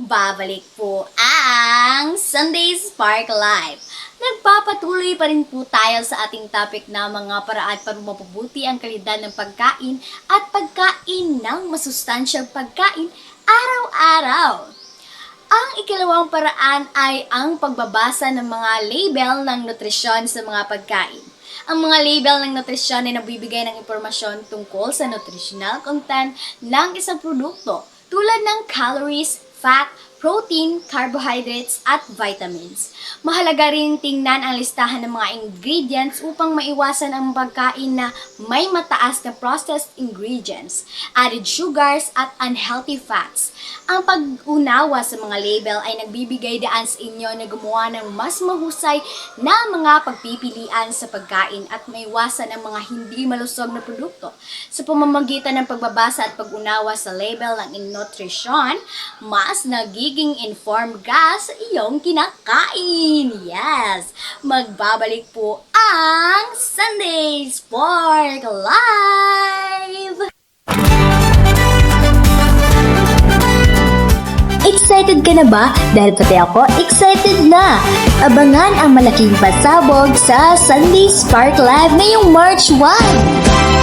Magbabalik po ang Sunday Spark Live. Nagpapatuloy pa rin po tayo sa ating topic na mga paraan para mapabuti ang kalidad ng pagkain at pagkain ng masustansyang pagkain araw-araw. Ang ikalawang paraan ay ang pagbabasa ng mga label ng nutrisyon sa mga pagkain. Ang mga label ng nutrisyon ay nagbibigay ng impormasyon tungkol sa nutritional content ng isang produkto tulad ng calories, fat, protein, carbohydrates, at vitamins. Mahalaga rin tingnan ang listahan ng mga ingredients upang maiwasan ang pagkain na may mataas na processed ingredients, added sugars, at unhealthy fats. Ang pag-unawa sa mga label ay nagbibigay daan sa inyo na gumawa ng mas mahusay na mga pagpipilian sa pagkain at maiwasan ang mga hindi malusog na produkto. Sa pamamagitan ng pagbabasa at pag-unawa sa label ng nutrisyon, mas nagiging informed ka sa iyong kinakain. Yes! Magbabalik po ang Sunday Spark Live! Excited ka na ba? Dahil pati ako, excited na! Abangan ang malaking pasabog sa Sunday Spark Live ngayong March 1!